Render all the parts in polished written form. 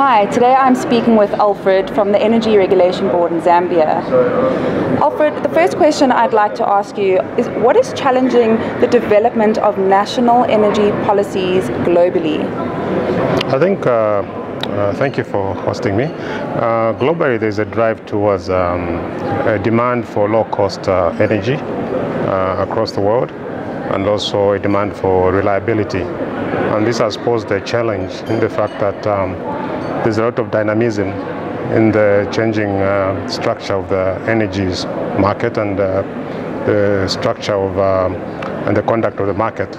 Hi, today I'm speaking with Alfred from the Energy Regulation Board in Zambia. Alfred, the first question I'd like to ask you is what is challenging the development of national energy policies globally? I think, thank you for hosting me. Globally, there's a drive towards a demand for low-cost energy across the world, and also a demand for reliability. And this has posed a challenge in the fact that there's a lot of dynamism in the changing structure of the energies market and the structure of and the conduct of the market.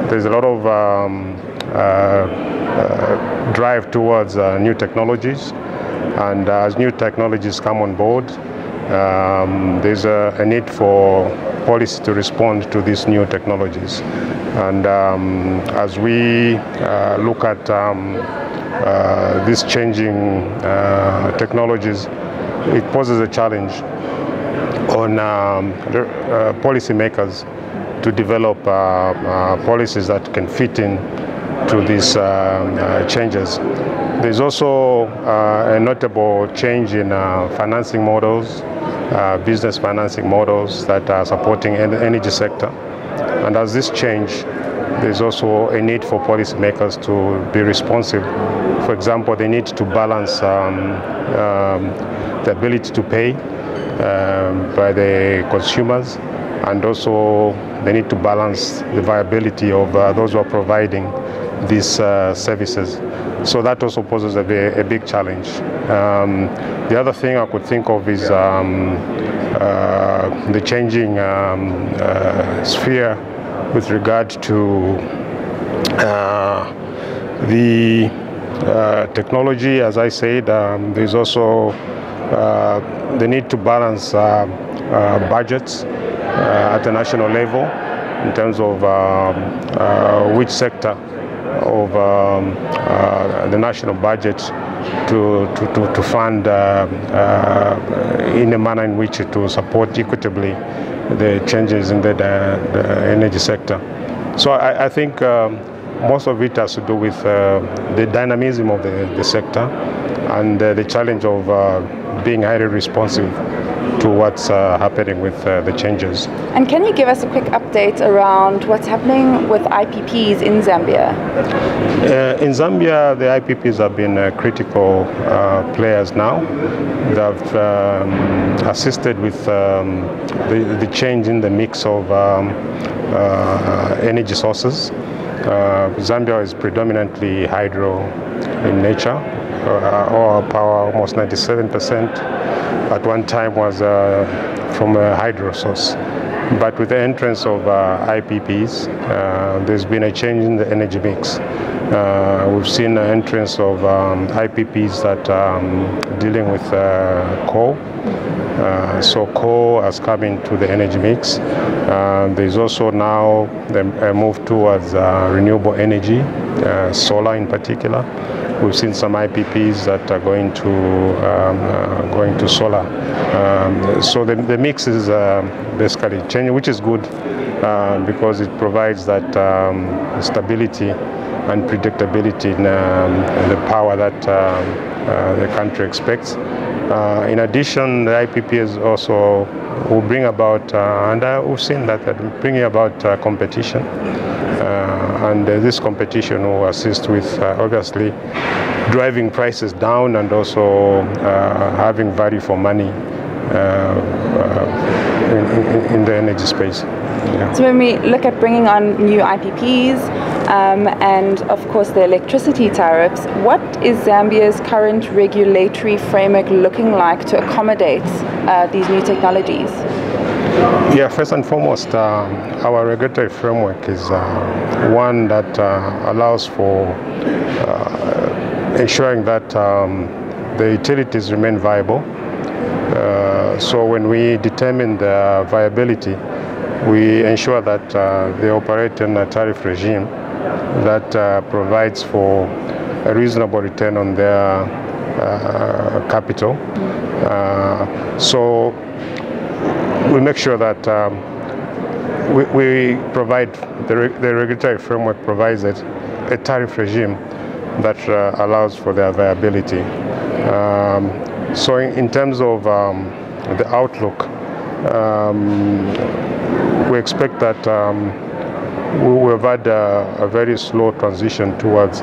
There's a lot of drive towards new technologies, and as new technologies come on board, there's a need for policy to respond to these new technologies. And as we look at these changing technologies, it poses a challenge on policymakers to develop policies that can fit in to these changes. There's also a notable change in financing models, business financing models that are supporting the energy sector. And as this change, there's also a need for policymakers to be responsive. For example, they need to balance the ability to pay by the consumers, and also they need to balance the viability of those who are providing these services. So that also poses a big challenge. The other thing I could think of is the changing sphere with regard to the technology. As I said, there's also the need to balance budgets at a national level in terms of which sector of the national budget to fund in a manner in which to support equitably the changes in the energy sector. So I think most of it has to do with the dynamism of the sector and the challenge of being highly responsive to what's happening with the changes. And can you give us a quick update around what's happening with IPPs in Zambia? In Zambia, the IPPs have been critical players now. They've assisted with the change in the mix of energy sources. Zambia is predominantly hydro in nature. Our power, almost 97%, at one time was from a hydro source. But with the entrance of IPPs, there's been a change in the energy mix. We've seen the entrance of IPPs that are dealing with coal. So coal has come into the energy mix. There's also now a move towards renewable energy, solar in particular. We've seen some IPPs that are going to solar. So the mix is basically changing, which is good because it provides that stability and predictability in the power that the country expects. In addition, the IPPs also will bring about, and we've seen that they're bringing about competition. And this competition will assist with, obviously, driving prices down and also having value for money in the energy space. Yeah. So when we look at bringing on new IPPs and of course the electricity tariffs, what is Zambia's current regulatory framework looking like to accommodate these new technologies? Yeah, first and foremost, our regulatory framework is one that allows for ensuring that the utilities remain viable. So when we determine the viability, we ensure that they operate in a tariff regime that provides for a reasonable return on their capital. So we make sure that we provide, the regulatory framework provides a tariff regime that allows for their viability. So in terms of the outlook, we expect that we have had a very slow transition towards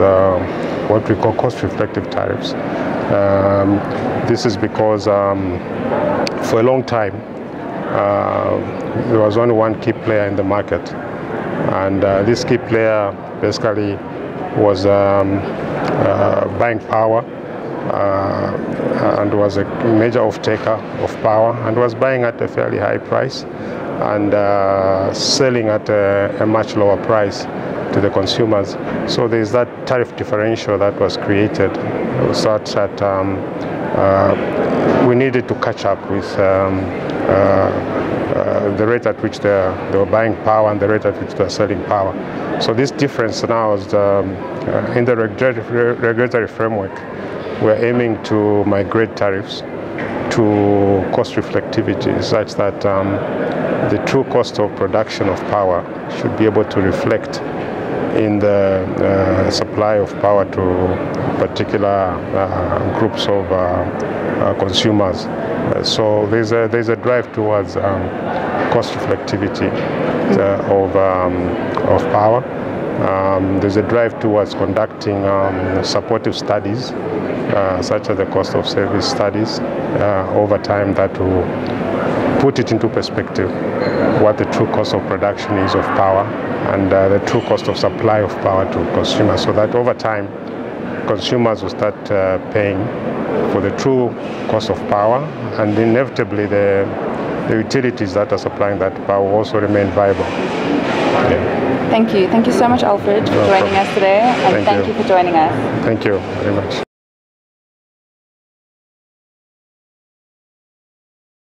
what we call cost-reflective tariffs. This is because for a long time there was only one key player in the market, and this key player basically was buying power and was a major off-taker of power, and was buying at a fairly high price and selling at a much lower price to the consumers. So there is that tariff differential that was created, such that we needed to catch up with the rate at which they were buying power and the rate at which they were selling power. So this difference now is in the regulatory framework. We're aiming to migrate tariffs to cost reflectivity, such that the true cost of production of power should be able to reflect in the supply of power to particular groups of consumers. So there's a drive towards cost reflectivity of power. There's a drive towards conducting supportive studies, such as the cost of service studies, over time, that will put it into perspective what the true cost of production is of power and the true cost of supply of power to consumers, so that over time consumers will start paying for the true cost of power, and inevitably the utilities that are supplying that power will also remain viable. Yeah. Thank you. Thank you so much, Alfred, for joining us today, and thank you for joining us. Thank you very much.